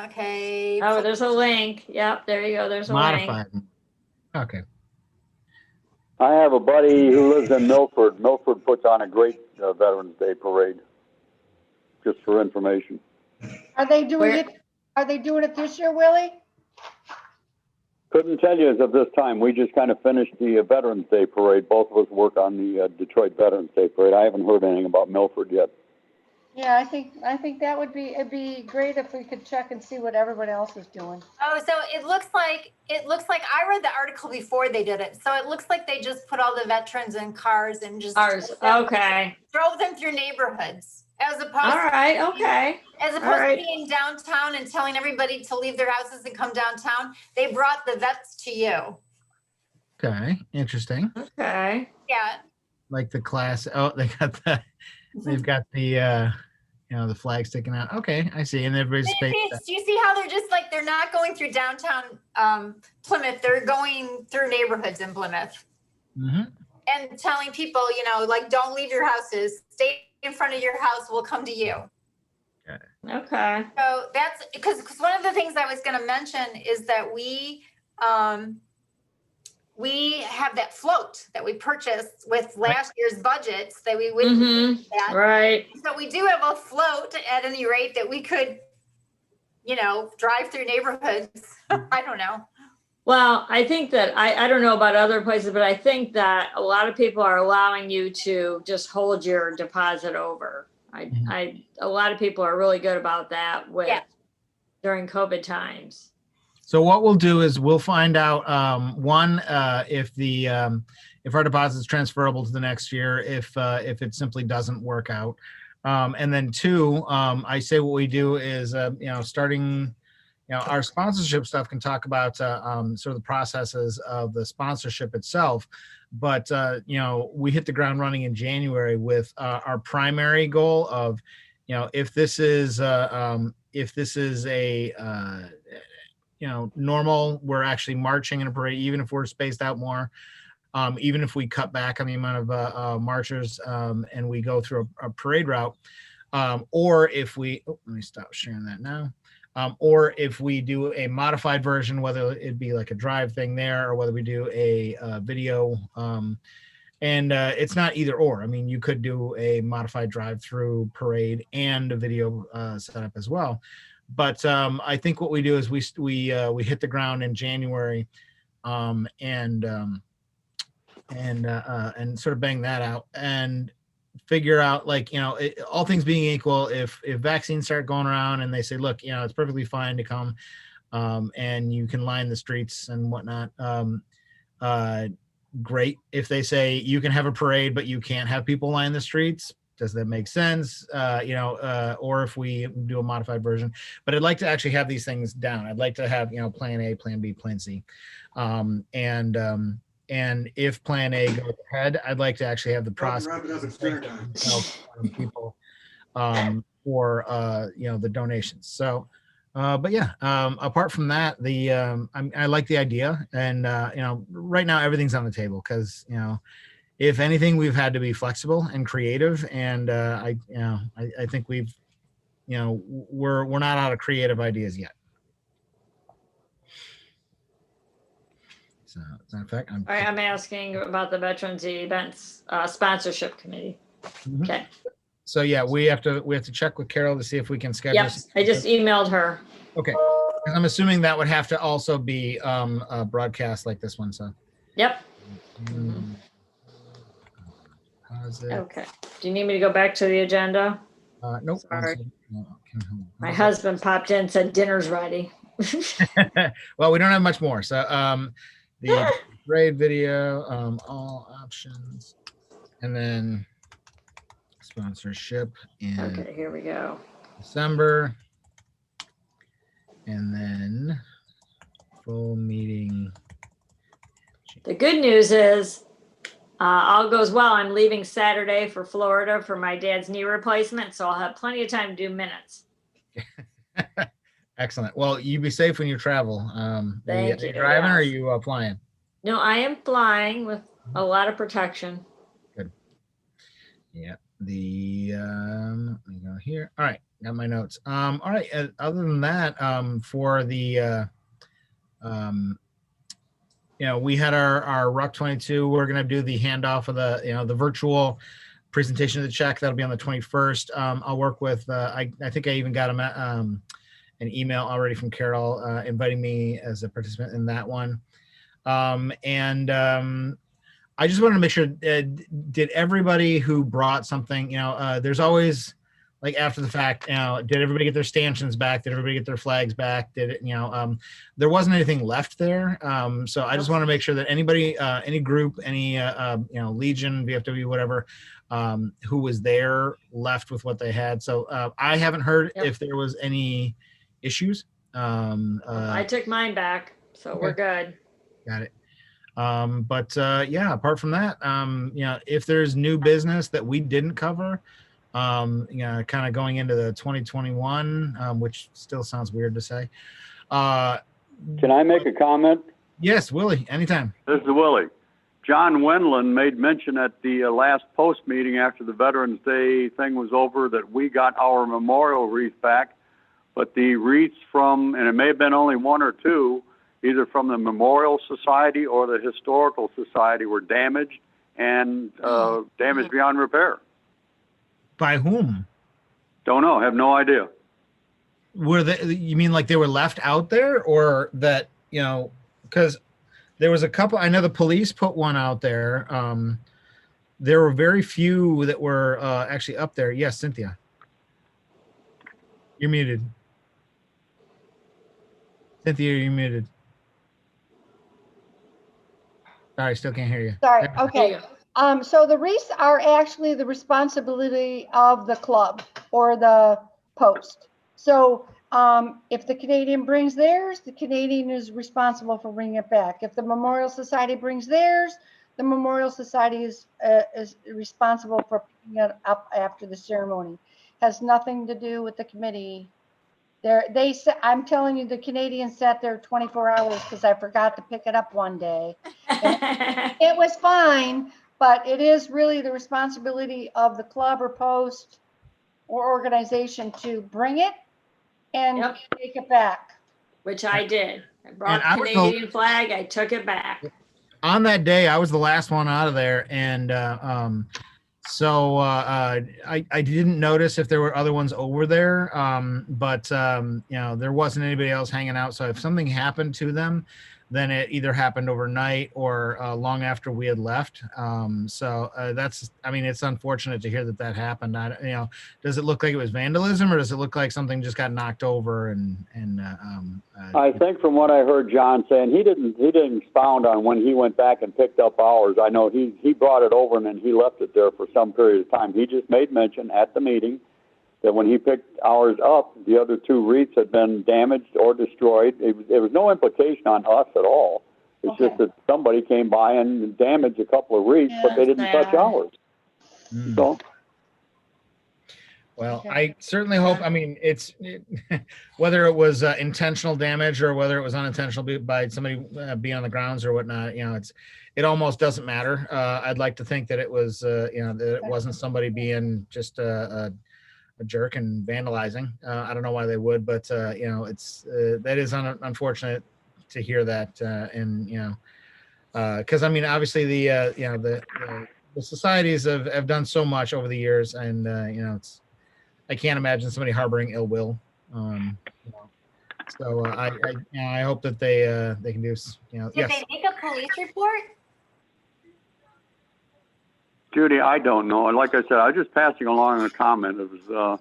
Okay. Oh, there's a link. Yep, there you go. There's a Modified. link. Okay. I have a buddy who lives in Milford. Milford puts on a great Veterans Day parade, just for information. Are they doing it? Are they doing it this year, Willie? Couldn't tell you as of this time. We just kind of finished the Veterans Day parade. Both of us work on the Detroit Veterans Day parade. I haven't heard anything about Milford yet. Yeah, I think that it'd be great if we could check and see what everyone else is doing. Oh, so it looks like I read the article before they did it. So it looks like they just put all the veterans in cars and just Okay. drove them through neighborhoods as opposed to being downtown and telling everybody to leave their houses and come downtown. They brought the vets to you. Okay. Interesting. Okay. Yeah. Like the class. Oh, they've got the the flag sticking out. Okay, I see. And everybody's Do you see how they're not going through downtown Plymouth? They're going through neighborhoods in Plymouth. Mm-hmm. And telling people, don't leave your houses. Stay in front of your house. We'll come to you. Okay. So that's because one of the things I was going to mention is that we have that float that we purchased with last year's budgets that we wouldn't do that. Right. So we do have a float at any rate that we could, drive through neighborhoods. I don't know. Well, I think that I don't know about other places, but I think that a lot of people are allowing you to just hold your deposit over. A lot of people are really good about that during COVID times. So what we'll do is we'll find out if our deposit is transferable to the next year, if it simply doesn't work out, and then two, I say what we do is starting. Our sponsorship stuff can talk about sort of the processes of the sponsorship itself, but we hit the ground running in January with our primary goal of if this is a normal, we're actually marching in a parade, even if we're spaced out more, even if we cut back on the amount of marchers and we go through a parade route, or if we, let me stop sharing that now. Or if we do a modified version, whether it be like a drive thing there, or whether we do a video, and it's not either or. I mean, you could do a modified drive-through parade and a video setup as well. But I think what we do is we hit the ground in January, and sort of bang that out and figure out, like, all things being equal, if vaccines start going around and they say, look, it's perfectly fine to come, and you can line the streets and whatnot, great. If they say you can have a parade but you can't have people line the streets, does that make sense? Or if we do a modified version. But I'd like to actually have these things down. I'd like to have plan A, plan B, plan C, and if plan A goes ahead, I'd like to actually have the process people for the donations. So but yeah, apart from that, I like the idea, and right now everything's on the table, because if anything, we've had to be flexible and creative, and I think we're not out of creative ideas yet. So, as a matter of fact, All right, I'm asking about the Veterans Events Sponsorship Committee. Mhm. Okay. So yeah, we have to check with Carol to see if we can schedule. Yep, I just emailed her. Okay, I'm assuming that would have to also be a broadcast like this one. So. Yep. Okay. Do you need me to go back to the agenda? Nope. Sorry. My husband popped in, said dinner's ready. Well, we don't have much more. So the grade video, all options, and then sponsorship in Okay, here we go. December, and then full meeting. The good news is all goes well. I'm leaving Saturday for Florida for my dad's knee replacement, so I'll have plenty of time to do minutes. Excellent. Well, you be safe when you travel. Thank are you you, driving, or are yes. you flying? No, I am flying with a lot of protection. Good. Yeah. Let me go here. All right, got my notes. All right. Other than that, for the we had our WROK 22. We're gonna do the handoff of the virtual presentation of the check. That'll be on the 21st. I'll work with. I think I even got an email already from Carol inviting me as a participant in that one. I just wanted to make sure, did everybody who brought something, there's always, like, after the fact, did everybody get their stanchions back? Did everybody get their flags back? Did it, there wasn't anything left there. So I just want to make sure that anybody, any group, any, Legion, VFW, whatever, who was there left with what they had. So I haven't heard if there was any issues. I took mine back, so okay. We're good. Got it. But yeah, apart from that, if there's new business that we didn't cover, kind of going into the 2021, which still sounds weird to say. Can I make a comment? Yes, Willie, anytime. This is Willie. John Wendland made mention at the last post meeting after the Veterans Day thing was over that we got our memorial wreath back, but the wreaths from, and it may have been only one or two, either from the Memorial Society or the Historical Society, were damaged and damaged beyond repair. By whom? Don't know. Have no idea. Were they? You mean like they were left out there, or that because there was a couple. I know the police put one out there. There were very few that were actually up there. Yes, Cynthia. You're muted. Cynthia, you're muted. Sorry, still can't hear you. Sorry. Okay. So the wreaths are actually the responsibility of the club or the post. So if the Canadian brings theirs, the Canadian is responsible for bringing it back. If the Memorial Society brings theirs, the Memorial Society is responsible for picking it up after the ceremony. has nothing to do with the committee. I'm telling you, the Canadians sat there 24 hours because I forgot to pick it up one day. It was fine, but it is really the responsibility of the club or post or organization to bring it and Yep. take it back. Which I did. I brought And the Canadian flag. I took it back. On that day, I was the last one out of there, and so I didn't notice if there were other ones over there, but there wasn't anybody else hanging out. So if something happened to them, then it either happened overnight or long after we had left. It's unfortunate to hear that happened. Does it look like it was vandalism, or does it look like something just got knocked over? I think from what I heard John saying, he didn't expound on when he went back and picked up ours. I know he brought it over and then he left it there for some period of time. He just made mention at the meeting that when he picked ours up, the other two wreaths had been damaged or destroyed. There was no implication on us at all. It's just that somebody came by and damaged a couple of wreaths, but they didn't touch ours. So. Well, I certainly hope. I mean, whether it was intentional damage or whether it was unintentional by somebody being on the grounds or whatnot. It almost doesn't matter. I'd like to think that it was, that it wasn't somebody being just a jerk and vandalizing. I don't know why they would, but that is unfortunate to hear that. Because obviously the societies have done so much over the years, and I can't imagine somebody harboring ill will. So I hope that they can do. Did yes. they make a police report? Judy, I don't know. And like I said, I was just passing along a comment. It was the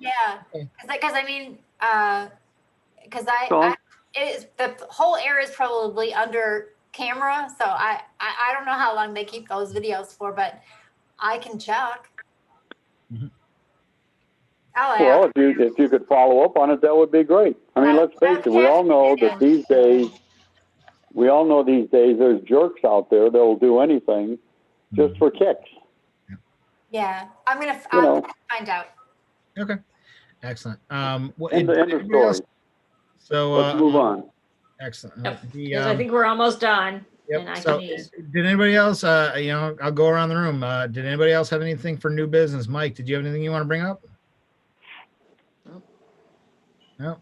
whole area is probably under camera, so I don't know how long they keep those videos for, but I can check. Mm-hmm. Well, if you could follow up on it, that would be great. I mean, let's face it. We all know that these days there's jerks out there that will do anything just for kicks. Yeah, I'm gonna find out. Okay, excellent. End of story. So let's move on. Excellent. Yep. I think we're almost done. Yep. And So, did anybody else? I'll go around the room. Did anybody else have anything for new business? Mike, did you have anything you want to bring up? No.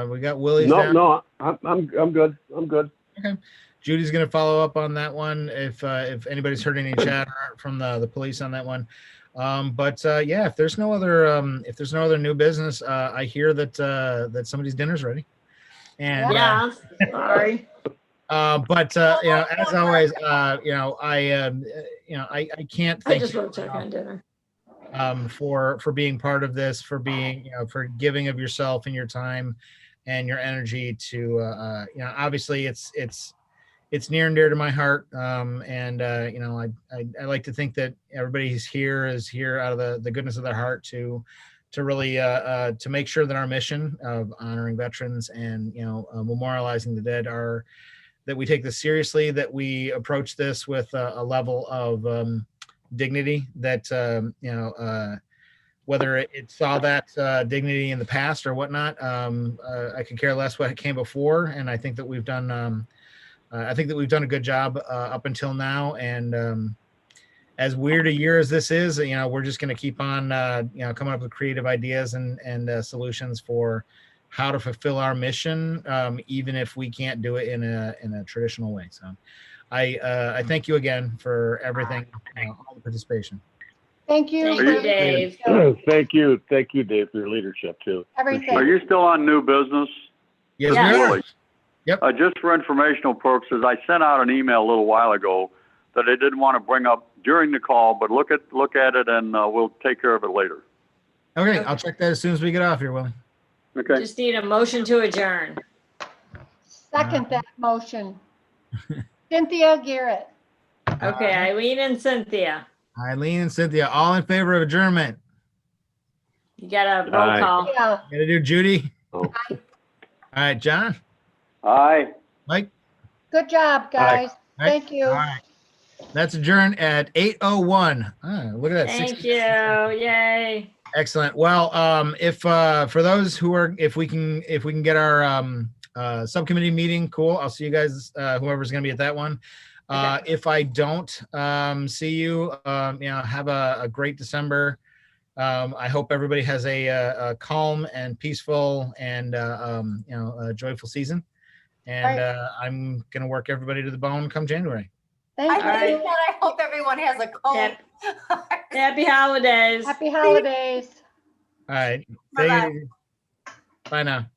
We got Willie's. No. I'm good. I'm good. Okay. Judy's going to follow up on that one if anybody's heard any chatter from the police on that one. If there's no other new business, I hear that somebody's dinner's ready. And sorry. As always, I can't thank I just wrote check on dinner. For being part of this, for being for giving of yourself and your time and your energy to obviously it's near and dear to my heart. I like to think that everybody who's here is here out of the goodness of their heart to really to make sure that our mission of honoring veterans and memorializing the dead that we take this seriously, that we approach this with a level of dignity that whether it saw that dignity in the past or whatnot, I could care less what came before, and I think that we've done a good job up until now. And as weird a year as this is, we're just going to keep on coming up with creative ideas and solutions for how to fulfill our mission, even if we can't do it in a traditional way. So I thank you again for everything, all the participation. Thank you. Thank you, Dave. Thank you, Dave, for your leadership too. Everything. Are you still on new business? Yes, Yes. we are. Really? Yep. Just for informational purposes, I sent out an email a little while ago that I didn't want to bring up during the call, but look at it and we'll take care of it later. Okay, I'll check that as soon as we get off here, Willie. Okay. Just need a motion to adjourn. Second that motion. Cynthia Garrett. Okay, Eileen and Cynthia. Eileen and Cynthia, all in favor of adjournment. You got a roll Aye. call. Yeah. Gonna do Judy. Oh. All right, John, Aye. Mike. Good job, guys. All right. Thank you. All right. That's adjourned at 8:01. Look at that. Thank 60 you. Yay. Excellent. Well, if for those who are, if we can get our subcommittee meeting, cool. I'll see you guys, whoever's going to be at that one. If I don't see you, have a great December. I hope everybody has a calm and peaceful and a joyful season. And I'm going to work everybody to the bone come January. Thank you. right. I hope everyone has a cold. Happy holidays. Happy holidays. All right. Bye-bye. Bye now.